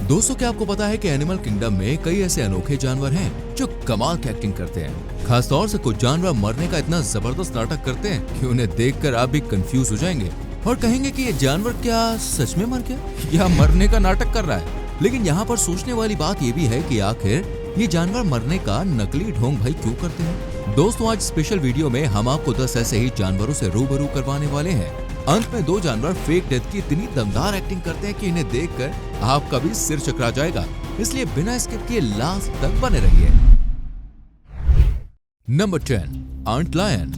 दोस्तों, क्या आपको पता है कि एनिमल किंगडम में कई ऐसे अनोखे जानवर हैं जो कमाल की एक्टिंग करते हैं। खासतौर से कुछ जानवर मरने का इतना जबरदस्त नाटक करते हैं कि उन्हें देखकर आप भी कंफ्यूज हो जाएंगे और कहेंगे कि ये जानवर क्या सच में मर गया या मरने का नाटक कर रहा है। लेकिन यहाँ पर सोचने वाली बात ये भी है कि आखिर ये जानवर मरने का नकली ढोंग भाई क्यों करते हैं। दोस्तों, आज स्पेशल वीडियो में हम आपको 10 ऐसे ही जानवरों से रूबरू करवाने वाले हैं। अंत में 2 जानवर फेक डेथ की इतनी दमदार एक्टिंग करते हैं कि इन्हें देखकर आपका भी सिर चकरा जाएगा, इसलिए बिना स्किप किए लास्ट तक बने रहिए। Number 10, aunt lion.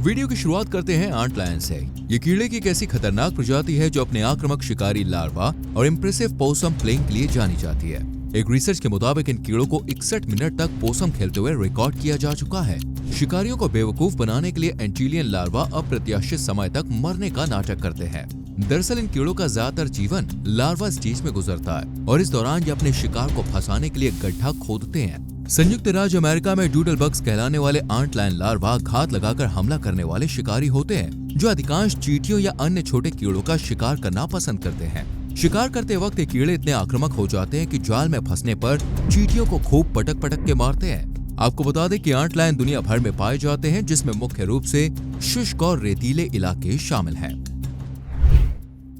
वीडियो की शुरुआत करते हैं आंट लायन से। ये कीड़े की एक ऐसी खतरनाक प्रजाति है जो अपने आक्रामक शिकारी लार्वा और इम्प्रेसिव पोसम प्लेइंग के लिए जानी जाती है। एक रिसर्च के मुताबिक इन कीड़ों को 61 मिनट तक पोसम खेलते हुए रिकॉर्ड किया जा चुका है। शिकारियों को बेवकूफ बनाने के लिए एंटीलियन लार्वा अप्रत्याशित समय तक मरने का नाटक करते हैं। दरअसल इन कीड़ों का ज्यादातर जीवन लार्वा स्टेज में गुजरता है और इस दौरान ये अपने शिकार को फंसाने के लिए गड्ढा खोदते हैं। संयुक्त राज्य अमेरिका में डूडल बग्स कहलाने वाले आंट लायन लार्वा घात लगाकर हमला करने वाले शिकारी होते हैं जो अधिकांश चींटियों या अन्य छोटे कीड़ों का शिकार करना पसंद करते हैं। शिकार करते वक्त ये कीड़े इतने आक्रामक हो जाते हैं कि जाल में फंसने पर चींटियों को खूब पटक पटक के मारते हैं। आपको बता दें कि आंट लायन दुनिया भर में पाए जाते हैं, जिसमें मुख्य रूप से शुष्क और रेतीले इलाके शामिल हैं।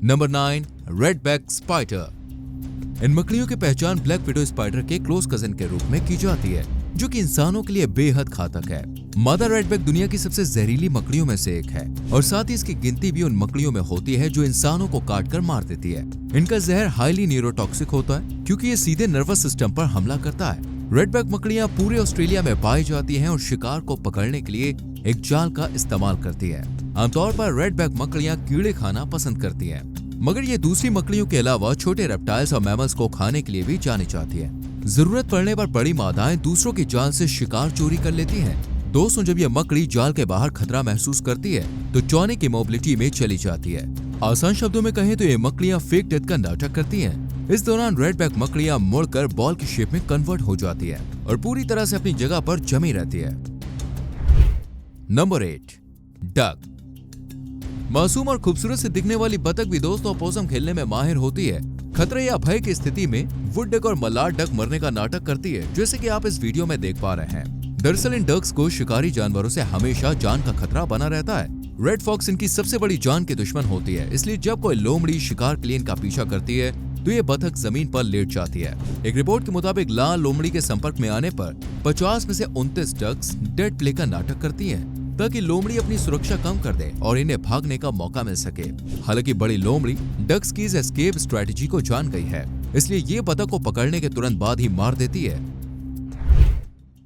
Number 9, रेडबैक spider. इन मकड़ियों की पहचान ब्लैक विडो स्पाइडर के क्लोज कजिन के रूप में की जाती है, जो कि इंसानों के लिए बेहद घातक है। मादा रेडबैक दुनिया की सबसे जहरीली मकड़ियों में से एक है और साथ ही इसकी गिनती भी उन मकड़ियों में होती है जो इंसानों को काटकर मार देती है। इनका जहर हाईली न्यूरोटॉक्सिक होता है क्योंकि ये सीधे नर्वस सिस्टम पर हमला करता है। रेडबैक मकड़ियां पूरे ऑस्ट्रेलिया में पाई जाती हैं और शिकार को पकड़ने के लिए एक जाल का इस्तेमाल करती है। आमतौर पर रेडबैक मकड़ियां कीड़े खाना पसंद करती हैं, मगर ये दूसरी मकड़ियों के अलावा छोटे रेप्टाइल्स और मैमल्स को खाने के लिए भी जानी जाती है। जरूरत पड़ने पर बड़ी मादाएं दूसरों के जाल से शिकार चोरी कर लेती हैं। दोस्तों, जब ये मकड़ी जाल के बाहर खतरा महसूस करती है तो चौने की मोबिलिटी में चली जाती है। आसान शब्दों में कहें तो ये मकड़ियां फेक डेथ का नाटक करती हैं। इस दौरान रेडबैक मकड़ियां मुड़कर बॉल की शेप में कन्वर्ट हो जाती है और पूरी तरह से अपनी जगह पर जमी रहती है। Number 8, duck. मासूम और खूबसूरत से दिखने वाली बतख भी दोस्तों पोसम खेलने में माहिर होती है। खतरे या भय की स्थिति में वुड डक और मलाड डक मरने का नाटक करती है, जैसे कि आप इस वीडियो में देख पा रहे हैं। दरअसल इन डक्स को शिकारी जानवरों से हमेशा जान का खतरा बना रहता है। रेड फॉक्स इनकी सबसे बड़ी जान की दुश्मन होती है, इसलिए जब कोई लोमड़ी शिकार के लिए इनका पीछा करती है तो ये बतख जमीन पर लेट जाती है। एक रिपोर्ट के मुताबिक लाल लोमड़ी के संपर्क में आने पर 50 में से 29 डक्स डेड प्ले का नाटक करती हैं, ताकि लोमड़ी अपनी सुरक्षा कम कर दे और इन्हें भागने का मौका मिल सके। हालांकि बड़ी लोमड़ी डक्स की इस एस्केप स्ट्रेटजी को जान गई है, इसलिए ये बतख को पकड़ने के तुरंत बाद ही मार देती है।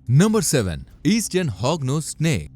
Number 7, eastern hognose snake.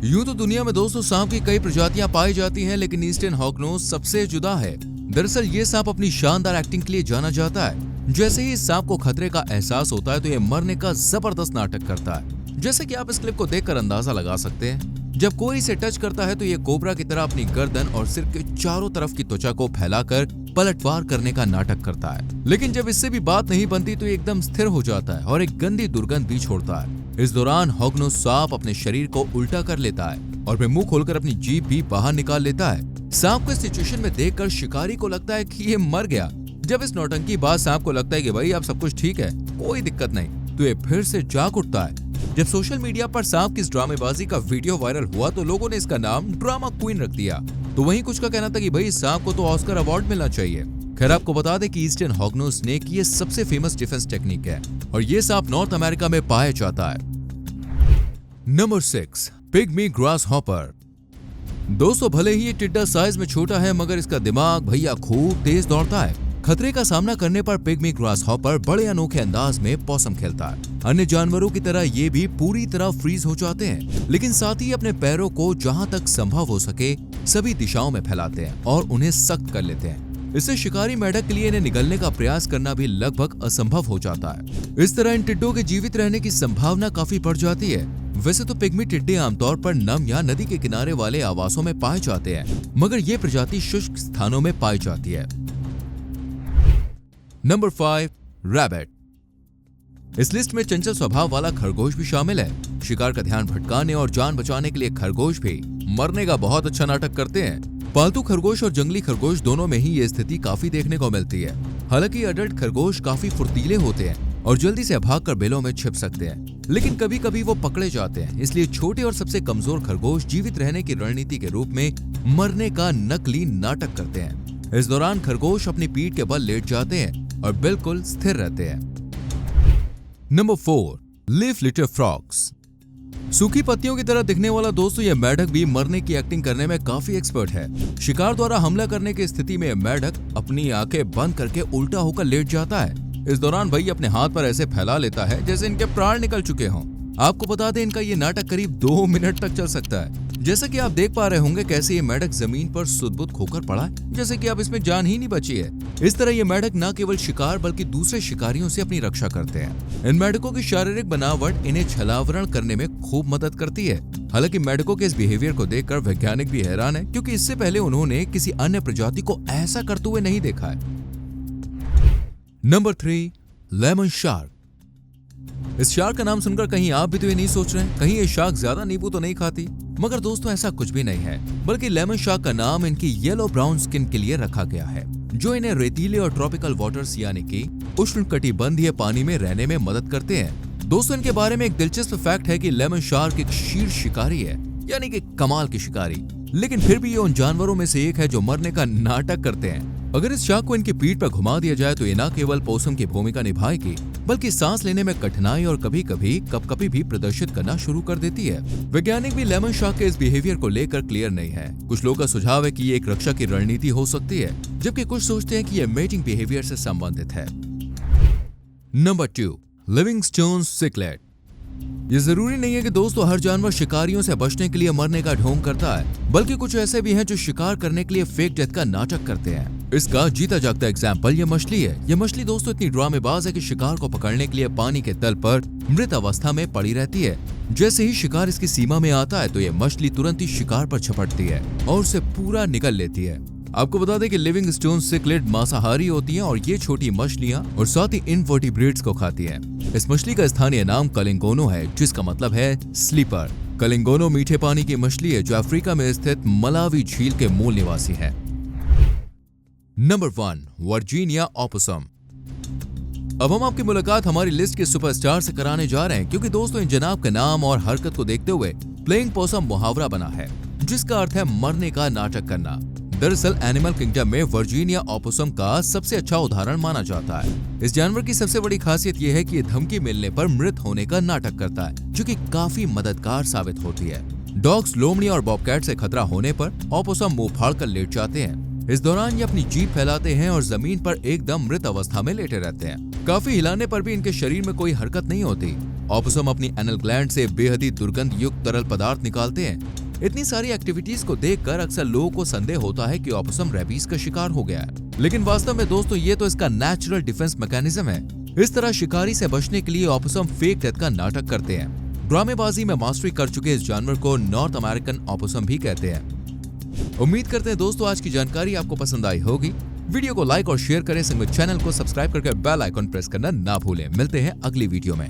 यूं तो दुनिया में दोस्तों सांप की कई प्रजातियां पाई जाती हैं, लेकिन ईस्टर्न हॉगनोज सबसे जुदा है। दरअसल ये सांप अपनी शानदार एक्टिंग के लिए जाना जाता है। जैसे ही इस सांप को खतरे का एहसास होता है तो ये मरने का जबरदस्त नाटक करता है, जैसे कि आप इस क्लिप को देखकर अंदाजा लगा सकते हैं। जब कोई इसे टच करता है तो ये कोबरा की तरह अपनी गर्दन और सिर के चारों तरफ की त्वचा को फैलाकर पलटवार करने का नाटक करता है। लेकिन जब इससे भी बात नहीं बनती तो ये एकदम स्थिर हो जाता है और एक गंदी दुर्गंध भी छोड़ता है। इस दौरान हॉगनोज सांप अपने शरीर को उल्टा कर लेता है और फिर मुंह खोलकर अपनी जीभ भी बाहर निकाल लेता है। सांप को इस सिचुएशन में देखकर शिकारी को लगता है कि ये मर गया। जब इस नौटंकी बाद सांप को लगता है कि भाई अब सब कुछ ठीक है, कोई दिक्कत नहीं, तो ये फिर से जाग उठता है। जब सोशल मीडिया पर सांप की इस ड्रामेबाजी का वीडियो वायरल हुआ तो लोगों ने इसका नाम ड्रामा क्वीन रख दिया। तो वहीं कुछ का कहना था कि भाई सांप को तो ऑस्कर अवार्ड मिलना चाहिए। खैर, आपको बता दें कि ईस्टर्न हॉगनोज स्नेक ये सबसे फेमस डिफेंस टेक्निक है और ये सांप नॉर्थ अमेरिका में पाया जाता है। Number 6, pygmy grasshopper. दोस्तों, भले ही ये टिड्डा साइज में छोटा है, मगर इसका दिमाग भैया खूब तेज दौड़ता है। खतरे का सामना करने पर पिग्मी ग्रासहॉपर बड़े अनोखे अंदाज में पोसम खेलता है। अन्य जानवरों की तरह ये भी पूरी तरह फ्रीज हो जाते हैं, लेकिन साथ ही अपने पैरों को जहां तक संभव हो सके सभी दिशाओं में फैलाते हैं और उन्हें सख्त कर लेते हैं। इससे शिकारी मेढक के लिए इन्हें निगलने का प्रयास करना भी लगभग असंभव हो जाता है। इस तरह इन टिड्डों के जीवित रहने की संभावना काफी बढ़ जाती है। वैसे तो पिग्मी टिड्डे आमतौर पर नम या नदी के किनारे वाले आवासों में पाए जाते हैं, मगर ये प्रजाति शुष्क स्थानों में पाई जाती है। Number 5, rabbit. इस लिस्ट में चंचल स्वभाव वाला खरगोश भी शामिल है। शिकार का ध्यान भटकाने और जान बचाने के लिए खरगोश भी मरने का बहुत अच्छा नाटक करते हैं। पालतू खरगोश और जंगली खरगोश दोनों में ही ये स्थिति काफी देखने को मिलती है। हालांकि अडल्ट खरगोश काफी फुर्तीले होते हैं और जल्दी से भागकर बेलों में छिप सकते हैं, लेकिन कभी कभी वो पकड़े जाते हैं। इसलिए छोटे और सबसे कमजोर खरगोश जीवित रहने की रणनीति के रूप में मरने का नकली नाटक करते हैं। इस दौरान खरगोश अपनी पीठ के बल लेट जाते हैं और बिल्कुल स्थिर रहते हैं। Number 4, leaf litre frogs. सूखी पत्तियों की तरह दिखने वाला दोस्तों यह मेढक भी मरने की एक्टिंग करने में काफी एक्सपर्ट है। शिकार द्वारा हमला करने की स्थिति में मेढक अपनी आंखें बंद करके उल्टा होकर लेट जाता है। इस दौरान वही अपने हाथ पर ऐसे फैला लेता है जैसे इनके प्राण निकल चुके हों। आपको बता दें इनका ये नाटक करीब 2 मिनट तक चल सकता है। जैसा कि आप देख पा रहे होंगे कैसे ये मेढक जमीन पर सुध-बुध खोकर पड़ा है, जैसे कि अब इसमें जान ही नहीं बची है। इस तरह ये मेढक न केवल शिकार बल्कि दूसरे शिकारियों से अपनी रक्षा करते हैं। इन मेढकों की शारीरिक बनावट इन्हें छलावरण करने में खूब मदद करती है। हालांकि मेढकों के इस बिहेवियर को देखकर वैज्ञानिक भी हैरान है, क्योंकि इससे पहले उन्होंने किसी अन्य प्रजाति को ऐसा करते हुए नहीं देखा है। Number 3, lemon shark. इस शार्क का नाम सुनकर कहीं आप भी तो ये नहीं सोच रहे हैं कहीं ये शार्क ज्यादा नींबू तो नहीं खाती? मगर दोस्तों ऐसा कुछ भी नहीं है, बल्कि लेमन शार्क का नाम इनकी येलो ब्राउन स्किन के लिए रखा गया है, जो इन्हें रेतीले और ट्रॉपिकल वाटर्स यानी कि उष्णकटिबंधीय पानी में रहने में मदद करते हैं। दोस्तों इनके बारे में एक दिलचस्प फैक्ट है कि लेमन शार्क एक शीर्ष शिकारी है, यानी कि कमाल की शिकारी, लेकिन फिर भी ये उन जानवरों में से एक है जो मरने का नाटक करते हैं। अगर इस शार्क को इनकी पीठ पर घुमा दिया जाए तो ये न केवल पोसम की भूमिका निभाएगी, बल्कि सांस लेने में कठिनाई और कभी कभी कपकपी भी प्रदर्शित करना शुरू कर देती है। वैज्ञानिक भी लेमन शार्क के इस बिहेवियर को लेकर क्लियर नहीं है। कुछ लोगों का सुझाव है कि ये एक रक्षा की रणनीति हो सकती है, जबकि कुछ सोचते हैं कि यह मेटिंग बिहेवियर से संबंधित है। Number 2, Livingstone सिकलेट। ये जरूरी नहीं है कि दोस्तों हर जानवर शिकारियों से बचने के लिए मरने का ढोंग करता है, बल्कि कुछ ऐसे भी हैं जो शिकार करने के लिए फेक डेथ का नाटक करते हैं। इसका जीता जागता एग्जाम्पल ये मछली है। ये मछली दोस्तों इतनी ड्रामेबाज है कि शिकार को पकड़ने के लिए पानी के तल पर मृत अवस्था में पड़ी रहती है। जैसे ही शिकार इसकी सीमा में आता है तो ये मछली तुरंत ही शिकार पर झपटती है और उसे पूरा निगल लेती है। आपको बता दें कि लिविंगस्टोन सिकलेट मांसाहारी होती हैं और ये छोटी मछलियां और साथ ही इनवर्टिब्रेट्स को खाती हैं। इस मछली का स्थानीय नाम कलिंगोनो है, जिसका मतलब है स्लीपर। कलिंगोनो मीठे पानी की मछली है जो अफ्रीका में स्थित मलावी झील के मूल निवासी है। Number 1, Virginia opossum. अब हम आपकी मुलाकात हमारी लिस्ट के सुपरस्टार से कराने जा रहे हैं, क्योंकि दोस्तों इन जनाब के नाम और हरकत को देखते हुए प्लेइंग पोसम मुहावरा बना है, जिसका अर्थ है मरने का नाटक करना। दरअसल एनिमल किंगडम में वर्जीनिया ओपोसम का सबसे अच्छा उदाहरण माना जाता है। इस जानवर की सबसे बड़ी खासियत यह है कि ये धमकी मिलने पर मृत होने का नाटक करता है, जो कि काफी मददगार साबित होती है। डॉग्स, लोमड़ी और बॉबकैट से खतरा होने पर ओपोसम मुंह फाड़ कर लेट जाते हैं। इस दौरान ये अपनी जीभ फैलाते हैं और जमीन पर एकदम मृत अवस्था में लेटे रहते हैं। काफी हिलाने पर भी इनके शरीर में कोई हरकत नहीं होती। ओपोसम अपनी एनल ग्लैंड से बेहद दुर्गंध युक्त तरल पदार्थ निकालते हैं। इतनी सारी एक्टिविटीज को देखकर अक्सर लोगों को संदेह होता है कि ओपोसम रेबीज का शिकार हो गया है, लेकिन वास्तव में दोस्तों ये तो इसका नेचुरल डिफेंस मैकेनिज्म है। इस तरह शिकारी से बचने के लिए ओपोसम फेक डेथ का नाटक करते हैं। ड्रामेबाजी में मास्टरी कर चुके इस जानवर को नॉर्थ अमेरिकन ओपोसम भी कहते हैं। उम्मीद करते हैं दोस्तों आज की जानकारी आपको पसंद आई होगी। वीडियो को लाइक और शेयर करें, संग में चैनल को सब्सक्राइब करके बेल आइकन प्रेस करना ना भूलें। मिलते हैं अगली वीडियो में।